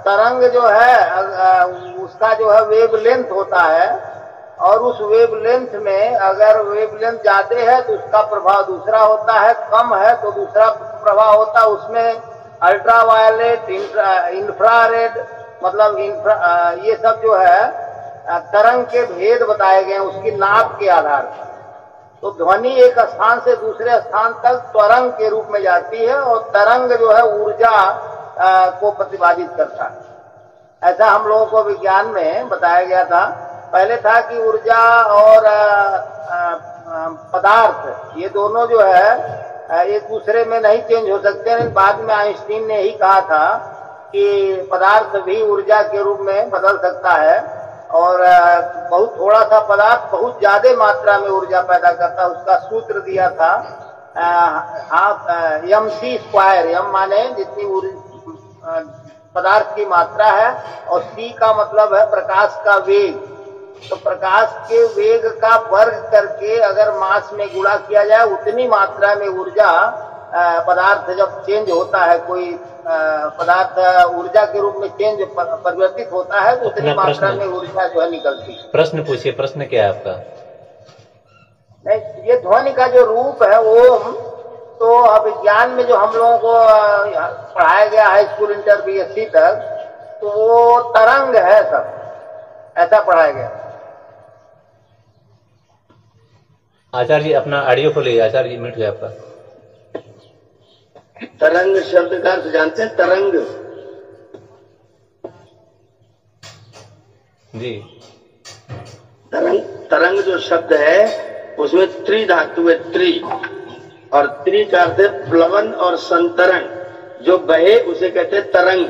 Speaker 4: तरंग जो है उसका जो है वेव लेंथ होता है, और उस वेव लेंथ में अगर वेव लेंथ ज्यादा है तो उसका प्रभाव दूसरा होता है, कम है तो दूसरा प्रभाव होता है। उसमें अल्ट्रा वायलेट, इंफ्रारेड, मतलब ये सब जो है तरंग के भेद बताए गए हैं उसकी नाप के आधार पर। तो ध्वनि एक स्थान से दूसरे स्थान तक तरंग के रूप में जाती है, और तरंग जो है ऊर्जा को प्रतिपादित करता है। ऐसा हम लोगों को विज्ञान में बताया गया था। पहले था कि ऊर्जा और पदार्थ ये दोनों जो है एक दूसरे में नहीं चेंज हो सकते। बाद में आइंस्टीन ने ही कहा था कि पदार्थ भी ऊर्जा के रूप में बदल सकता है, और बहुत थोड़ा सा पदार्थ बहुत ज्यादा मात्रा में ऊर्जा पैदा करता है। उसका सूत्र दिया था mc²। m माने जितनी पदार्थ की मात्रा है, और c का मतलब है प्रकाश का वेग। तो प्रकाश के वेग का वर्ग करके अगर मास में गुणा किया जाए, उतनी मात्रा में ऊर्जा पदार्थ जब चेंज होता है, कोई पदार्थ ऊर्जा के रूप में परिवर्तित होता है, तो उतनी मात्रा में ऊर्जा जो है निकलती है।
Speaker 2: प्रश्न पूछिए, प्रश्न क्या है आपका?
Speaker 4: नहीं, ये ध्वनि का जो रूप है ओम, तो अब विज्ञान में जो हम लोगों को पढ़ाया गया हाई स्कूल इंटर BSc तक, तो वो तरंग है सब, ऐसा पढ़ाया गया।
Speaker 2: आचार्य जी अपना ऑडियो खोलिए। आचार्य जी म्यूट है आपका।
Speaker 1: तरंग शब्द का अर्थ जानते हैं? तरंग
Speaker 2: जी,
Speaker 1: तरंग जो शब्द है उसमें त्रि धातु है, त्रि, और त्रि का अर्थ है प्लवन और संतरण। जो बहे उसे कहते हैं तरंग।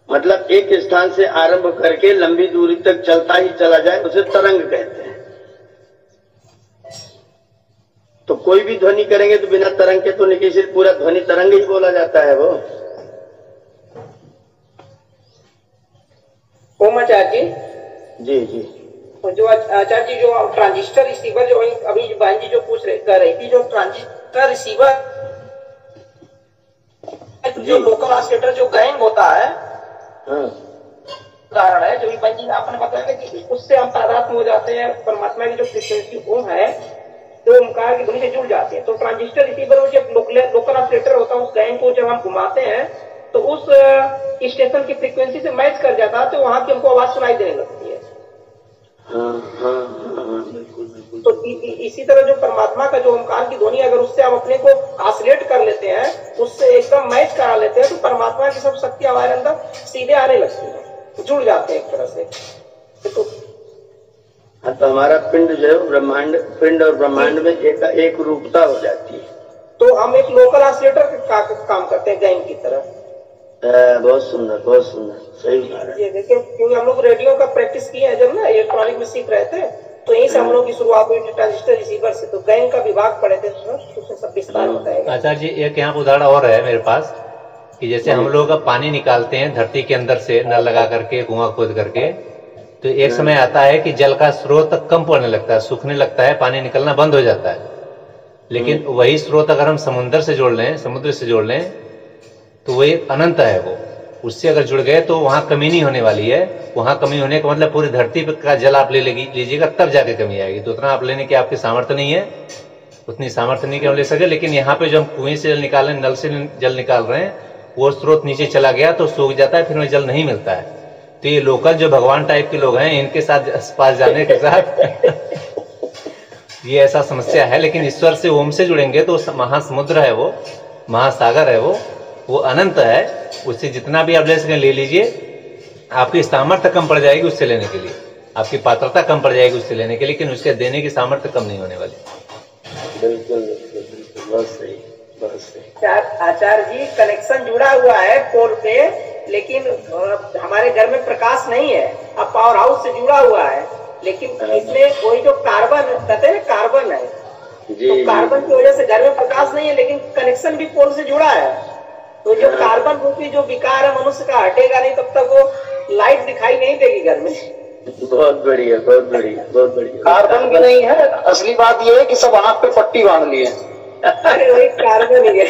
Speaker 1: मतलब एक स्थान से आरंभ करके लंबी दूरी तक चलता ही चला जाए, उसे तरंग कहते हैं। तो कोई भी ध्वनि करेंगे तो बिना तरंग के तो नहीं, सिर्फ पूरा ध्वनि तरंग ही बोला जाता है वो।
Speaker 7: ओम आचार्य
Speaker 1: जी जी,
Speaker 7: तो जो आचार्य जी जो ट्रांजिस्टर रिसीवर जो अभी जो बहन जी जो पूछ रहे कर रही थी, जो ट्रांजिस्टर रिसीवर जो लोकल ऑसिलेटर जो गैंग होता है, उदाहरण है जो बहन जी आपने बताया कि उससे हम तादात्म्य हो जाते हैं, परमात्मा की जो फ्रीक्वेंसी ओम है तो ओमकार की ध्वनि से जुड़ जाते हैं। तो ट्रांजिस्टर रिसीवर में जब लोकल ऑसिलेटर होता है, उस गैंग को जब हम घुमाते हैं तो उस स्टेशन की फ्रीक्वेंसी से मैच कर जाता है, तो वहां की हमको आवाज सुनाई देने लगती है। तो इसी तरह जो परमात्मा का जो ओमकार की ध्वनि, अगर उससे हम अपने को ऑसिलेट कर लेते हैं, उससे एकदम मैच करा लेते हैं, तो परमात्मा की सब शक्ति हमारे अंदर सीधे आने लगती है, जुड़ जाते हैं एक तरह से।
Speaker 1: तो हमारा पिंड जो है ब्रह्मांड, पिंड और ब्रह्मांड में एक रूपता हो जाती है।
Speaker 7: तो हम एक लोकल ऑसिलेटर का काम करते हैं गैंग की तरह।
Speaker 1: बहुत सुंदर, बहुत सुंदर, सही बता रहे हैं।
Speaker 7: देखिए, क्योंकि हम लोग रेडियो का प्रैक्टिस किए हैं जब ना इलेक्ट्रॉनिक में सीख रहे थे, तो यही से हम लोग की शुरुआत हुई ट्रांजिस्टर रिसीवर से। तो गैंग का विभाग पढ़े थे, उसमें सब विस्तार बताएगा।
Speaker 2: आचार्य जी एक यहाँ उदाहरण और है मेरे पास कि जैसे हम लोग पानी निकालते हैं धरती के अंदर से नल लगा करके, कुआं खोद करके, तो एक समय आता है कि जल का स्रोत कम पड़ने लगता है, सूखने लगता है, पानी निकलना बंद हो जाता है। लेकिन वही स्रोत अगर हम समुद्र से जोड़ लें तो वो एक अनंत है, वो उससे अगर जुड़ गए तो वहां कमी नहीं होने वाली है। वहां कमी होने का मतलब पूरी धरती का जल आप लीजिएगा तब जाके कमी आएगी। तो उतना आप लेने की आपकी सामर्थ्य नहीं है, उतनी सामर्थ्य नहीं कि हम ले सके। लेकिन यहाँ पे जो हम कुएं से जल निकाल रहे हैं, नल से जल निकाल रहे हैं, वो स्रोत नीचे चला गया तो सूख जाता है, फिर वह जल नहीं मिलता है। तो ये लोकल जो भगवान टाइप के लोग हैं, इनके साथ पास जाने के साथ ये ऐसा समस्या है। लेकिन ईश्वर से ओम से जुड़ेंगे तो महासमुद्र है, वो महासागर है, वो अनंत है। उससे जितना भी आप ले सकें ले लीजिए। आपकी सामर्थ्य कम पड़ जाएगी उससे लेने के लिए, आपकी पात्रता कम पड़ जाएगी उससे लेने के लिए, लेकिन उसके देने की सामर्थ्य कम नहीं होने वाली।
Speaker 1: बिल्कुल बिल्कुल बिल्कुल, बहुत सही, बहुत सही।
Speaker 7: आचार्य जी कनेक्शन जुड़ा हुआ है पोल पे, लेकिन हमारे घर में प्रकाश नहीं है। अब पावर हाउस से जुड़ा हुआ है, लेकिन इसमें कोई जो कार्बन कहते हैं, कार्बन है, तो कार्बन की वजह से घर में प्रकाश नहीं है, लेकिन कनेक्शन भी पोल से जुड़ा है। तो जो कार्बन रूपी जो विकार है मनुष्य का हटेगा नहीं, तब तक वो लाइट दिखाई नहीं देगी घर में।
Speaker 1: बहुत बढ़िया, बहुत बढ़िया, बहुत बढ़िया।
Speaker 6: कार्बन भी नहीं है, असली बात ये है कि सब आंख पे पट्टी बांध लिए।
Speaker 7: अरे वही कार्बन ही है,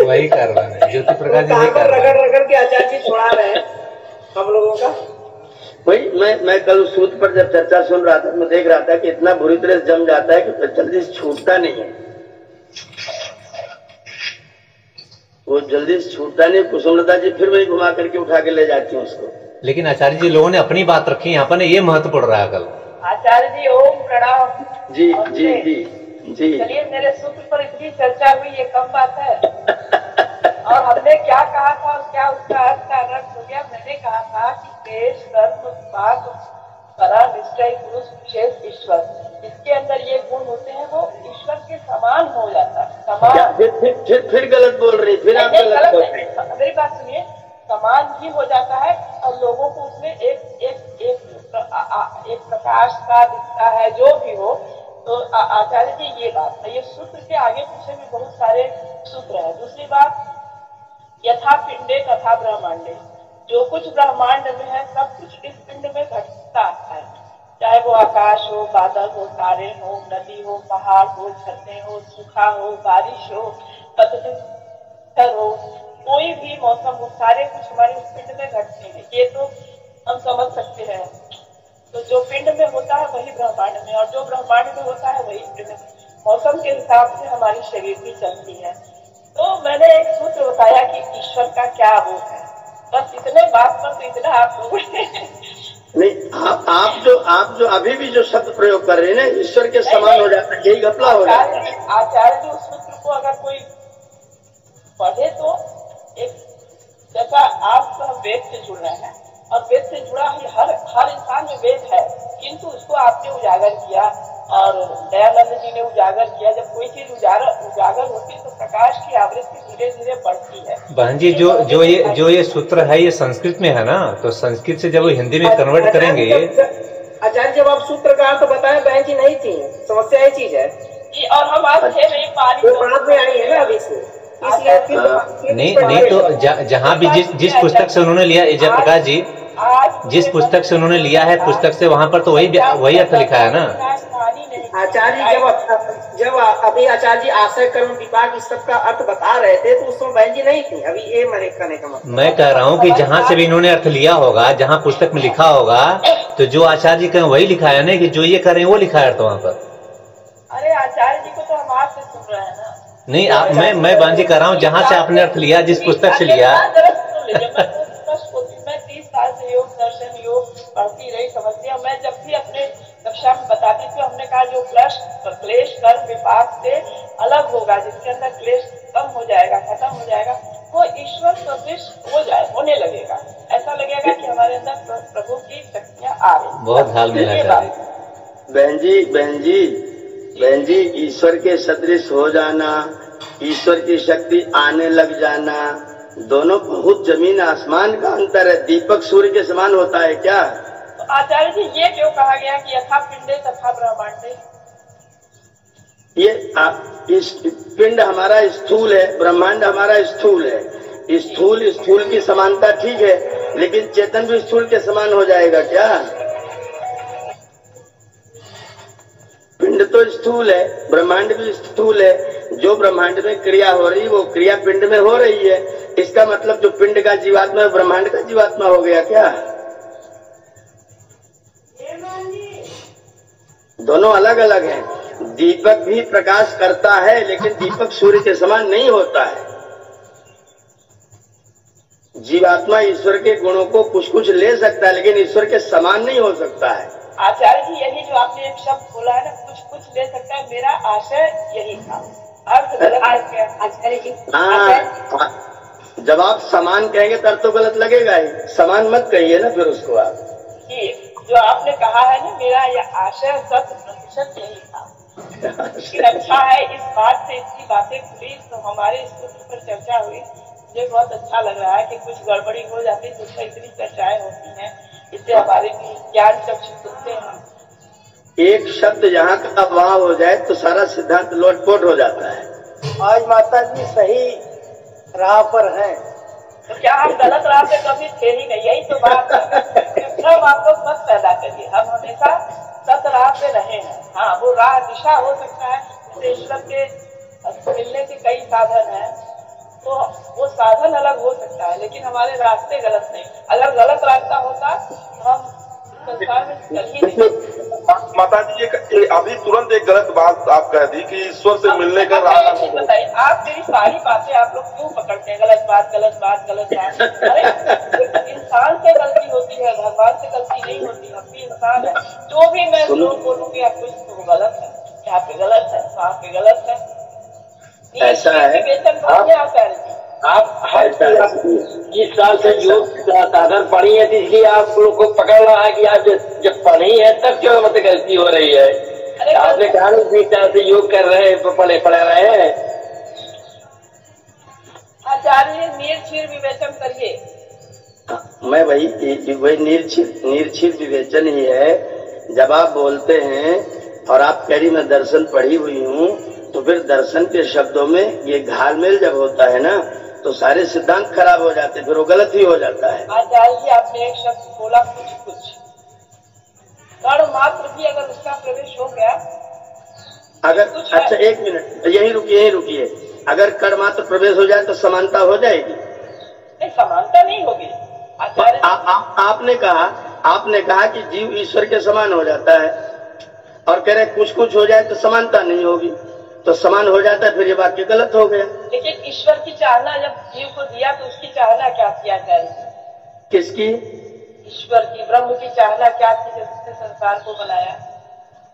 Speaker 2: वही कार्बन है, ज्योति प्रकाश जी
Speaker 7: कार्बन रगड़ रगड़ के आचार्य जी छोड़ा रहे हैं हम लोगों का।
Speaker 1: वही मैं कल सूत्र पर जब चर्चा सुन रहा था, मैं देख रहा था कि इतना बुरी तरह से जम जाता है कि जल्दी से छूटता नहीं है, वो जल्दी से छूटता नहीं। कुसुमलता जी फिर वही घुमा करके उठा के ले जाती हूँ उसको।
Speaker 2: लेकिन आचार्य जी लोगों ने अपनी बात रखी, यहाँ पर ये महत्व पड़ रहा है कल।
Speaker 8: आचार्य जी ओम प्रणाम।
Speaker 1: जी जी जी जी।
Speaker 8: चलिए, मेरे सूत्र पर इतनी चर्चा हुई, ये कम बात है। और हमने क्या कहा था और क्या उसका अर्थ का अनर्थ हो गया। मैंने कहा था कि देश कर्म पाप परा निश्चय पुरुष विशेष ईश्वर, इसके अंदर ये गुण होते हैं, वो ईश्वर के समान हो जाता है। समान
Speaker 1: फिर गलत बोल रही, फिर आप गलत बोल रही।
Speaker 8: मेरी बात सुनिए, समान ही हो जाता है और लोगों को उसमें एक प्रकाश का दिखता है, जो भी हो। तो आचार्य जी ये बात है। ये सूत्र के आगे पीछे भी बहुत सारे सूत्र है। दूसरी बात, यथा पिंडे तथा ब्रह्मांडे, जो कुछ ब्रह्मांड में है सब कुछ इस पिंड में घटता है, चाहे वो आकाश हो, बादल हो, तारे हो, नदी हो, पहाड़ हो, झरने हो, सूखा हो, बारिश हो, पतझड़ हो, कोई भी मौसम हो, सारे कुछ हमारे उस पिंड में घटते हैं। ये तो हम समझ सकते हैं। तो जो पिंड में होता है वही ब्रह्मांड में, और जो ब्रह्मांड में होता है वही पिंड में। मौसम के हिसाब से हमारी शरीर भी चलती है। तो मैंने एक सूत्र बताया कि ईश्वर का क्या वो है, बस इतने बात पर तो इतना आप लोगों ने
Speaker 1: नहीं, आप जो अभी भी जो शब्द प्रयोग कर रहे हैं ना, ईश्वर के समान हो जाता है, यही घपला हो जाता है।
Speaker 8: आचार्य जी उस सूत्र को अगर कोई पढ़े तो एक जैसा आप वेद से जुड़ रहे हैं, और वेद से जुड़ा ही हर इंसान में वेद है, किंतु उसको आपने उजागर किया और दयानंद जी ने उजागर किया। जब कोई चीज उजागर होती है तो प्रकाश की आवृत्ति धीरे धीरे बढ़ती है।
Speaker 2: बहन जी, जो ये सूत्र है ये संस्कृत में है ना, तो संस्कृत से जब वो हिंदी में कन्वर्ट करेंगे।
Speaker 6: आचार्य जब आप सूत्र का अर्थ बताएं, बहन जी नहीं थी, समस्या ये चीज है।
Speaker 8: और हम आज थे नहीं पानी
Speaker 6: बाद में आई है ना अभी से, इसलिए
Speaker 2: नहीं तो जहाँ भी जिस पुस्तक से उन्होंने लिया, जयप्रकाश जी जिस पुस्तक से उन्होंने लिया है, पुस्तक से वहाँ पर तो वही अर्थ लिखा है ना।
Speaker 6: आचार्य जब अभी आचार्य जी आशय कर्म विपाक इस सब का अर्थ बता रहे थे, तो उस समय बहन जी नहीं थी। अभी ये मैंने कहने का मतलब
Speaker 2: मैं कह रहा हूँ कि जहाँ से भी इन्होंने अर्थ लिया होगा, जहाँ पुस्तक में लिखा होगा, तो जो आचार्य जी कहें वही लिखा है ना, कि जो ये करें वो लिखा है अर्थ वहाँ पर।
Speaker 8: अरे आचार्य जी को तो हम आज से सुन रहे हैं ना।
Speaker 2: नहीं, मैं बहन जी कह रहा हूँ जहाँ से आपने अर्थ लिया, जिस पुस्तक से लिया।
Speaker 8: मैं 30 साल से योग दर्शन योग पढ़ती रही, समझती हूँ। मैं जब भी अपने कक्षा में बताती थी, हमने कहा जो क्लेश कर्म विपाक से अलग होगा, जिसके अंदर क्लेश कम हो जाएगा, खत्म हो जाएगा, वो ईश्वर सदृश होने लगेगा। ऐसा लगेगा कि हमारे अंदर प्रभु की शक्तियाँ आ रही।
Speaker 2: बहुत हाल मिला
Speaker 1: बहन जी, ईश्वर के सदृश हो जाना, ईश्वर की शक्ति आने लग जाना, दोनों बहुत जमीन आसमान का अंतर है। दीपक सूर्य के समान होता है क्या?
Speaker 8: तो आचार्य जी ये क्यों कहा गया कि यथा पिंडे तथा ब्रह्मांडे?
Speaker 1: ये पिंड हमारा स्थूल है, ब्रह्मांड हमारा स्थूल है। स्थूल की समानता ठीक है, लेकिन चेतन भी स्थूल के समान हो जाएगा क्या? पिंड तो स्थूल है, ब्रह्मांड भी स्थूल है। जो ब्रह्मांड में क्रिया हो रही, वो क्रिया पिंड में हो रही है। इसका मतलब जो पिंड का जीवात्मा है, ब्रह्मांड का जीवात्मा हो गया क्या? दोनों अलग अलग हैं। दीपक भी प्रकाश करता है, लेकिन दीपक सूर्य के समान नहीं होता है। जीवात्मा ईश्वर के गुणों को कुछ कुछ ले सकता है, लेकिन ईश्वर के समान नहीं हो सकता है।
Speaker 8: आचार्य जी यही जो आपने एक शब्द बोला है ना, कुछ कुछ ले सकता है, मेरा आशय यही था। अर्थ गलत आचार्य जी।
Speaker 1: जब आप समान कहेंगे तब तो गलत लगेगा ही। समान मत कहिए ना फिर उसको आप।
Speaker 8: जी, जो आपने कहा है ना, मेरा यह आशय 100% यही था। लेकिन अच्छा है, इस बात से इतनी बातें खुली, तो हमारे इस सूत्र पर चर्चा हुई, मुझे बहुत अच्छा लग रहा है कि कुछ गड़बड़ी हो जाती है तो उसमें इतनी चर्चाएं होती हैं, इससे हमारे ज्ञान चक्षु खुलते हैं।
Speaker 1: एक शब्द यहाँ का वहाँ हो जाए तो सारा सिद्धांत लोटपोट हो जाता है।
Speaker 4: आज माता जी सही राह पर हैं।
Speaker 8: तो क्या हम गलत राह पे कभी थे ही नहीं? यही तो बात है। सब आप लोग मत पैदा करिए, हम हमेशा सत राह पे रहे हैं। हाँ, वो राह दिशा हो सकता है, जैसे ईश्वर के मिलने के कई साधन हैं, तो वो साधन अलग हो सकता है, लेकिन हमारे रास्ते गलत नहीं। अगर गलत रास्ता होता तो हम संसार में चल ही नहीं।
Speaker 10: माता जी अभी तुरंत एक गलत बात आप कह दी कि ईश्वर से मिलने का रास्ता।
Speaker 8: बताइए, आप मेरी सारी बातें आप लोग क्यों पकड़ते हैं? गलत बात। अरे इंसान से गलती होती है, भगवान से गलती नहीं होती। हम भी इंसान है। जो भी मैं लोग बोलूंगी आप कुछ तो गलत है, यहाँ पे गलत है, वहाँ पे गलत है।
Speaker 1: ऐसा है, आप 20 साल से योग साधन पढ़ी है, तो इसलिए आप लोग को पकड़ रहा है कि आप जब पढ़ी है तब क्यों मतलब गलती हो रही है। आपने कहा 20 साल से योग कर रहे हैं, पढ़ रहे हैं।
Speaker 8: आचार्य नीर विवेचन करिए।
Speaker 1: मैं वही नीर विवेचन ही है। जब आप बोलते हैं और आप कह रही मैं दर्शन पढ़ी हुई हूँ, तो फिर दर्शन के शब्दों में ये घालमेल जब होता है ना, तो सारे सिद्धांत खराब हो जाते हैं, फिर वो गलत ही हो जाता है।
Speaker 8: आचार्य जी आपने एक शब्द बोला कुछ कण मात्र भी अगर उसका प्रवेश हो गया,
Speaker 1: अगर अच्छा 1 मिनट यही रुकिए। अगर कण मात्र प्रवेश हो जाए तो समानता हो जाएगी?
Speaker 8: नहीं, समानता नहीं होगी।
Speaker 1: आपने कहा कि जीव ईश्वर के समान हो जाता है और कह रहे कुछ कुछ हो जाए तो समानता नहीं होगी, तो समान हो जाता है, फिर ये वाक्य गलत हो गया।
Speaker 8: लेकिन ईश्वर की चाहना जब जीव को दिया तो उसकी चाहना क्या थी आचार्य जी?
Speaker 1: किसकी?
Speaker 8: ईश्वर की, ब्रह्म की चाहना क्या थी जब उसने संसार को बनाया?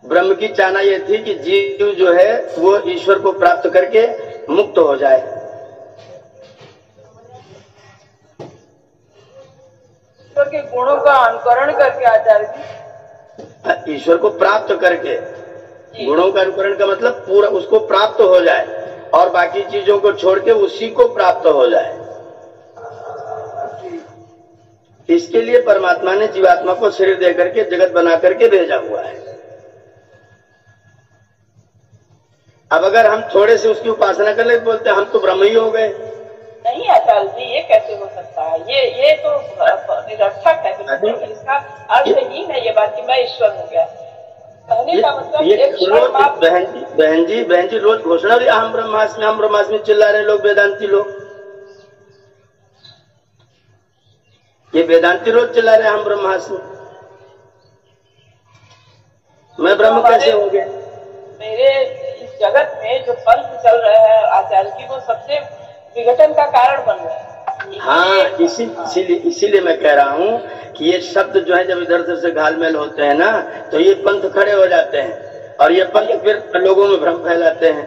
Speaker 1: ब्रह्म की चाहना ये थी कि जीव जो है वो ईश्वर को प्राप्त करके मुक्त हो जाए।
Speaker 9: ईश्वर के गुणों का अनुकरण करके आचार्य जी,
Speaker 1: ईश्वर को प्राप्त करके, गुणों का अनुकरण का मतलब पूरा उसको प्राप्त हो जाए और बाकी चीजों को छोड़ के उसी को प्राप्त हो जाए। इसके लिए परमात्मा ने जीवात्मा को शरीर दे करके जगत बना करके भेजा हुआ है। अब अगर हम थोड़े से उसकी उपासना कर ले, बोलते हम तो ब्रह्म ही हो गए।
Speaker 8: नहीं आचार्य जी, ये कैसे हो सकता है? ये तो निरर्थक है, बिल्कुल इसका अर्थ ही नहीं ये बात कि मैं ईश्वर हो गया। कहने का मतलब बहन जी रोज घोषणा भी हम ब्रह्मास्मि चिल्ला रहे लोग, वेदांती लोग, ये वेदांती रोज चिल्ला रहे हम ब्रह्मास्मि, मैं ब्रह्म कैसे हो गया? मेरे इस जगत में जो पंथ चल रहे हैं आचार्य जी, वो सबसे विघटन का कारण बन रहे हैं।
Speaker 1: हाँ, इसीलिए मैं कह रहा हूँ कि ये शब्द जो है जब इधर उधर से घालमेल होते हैं ना, तो ये पंथ खड़े हो जाते हैं और ये पंथ फिर लोगों में भ्रम फैलाते हैं।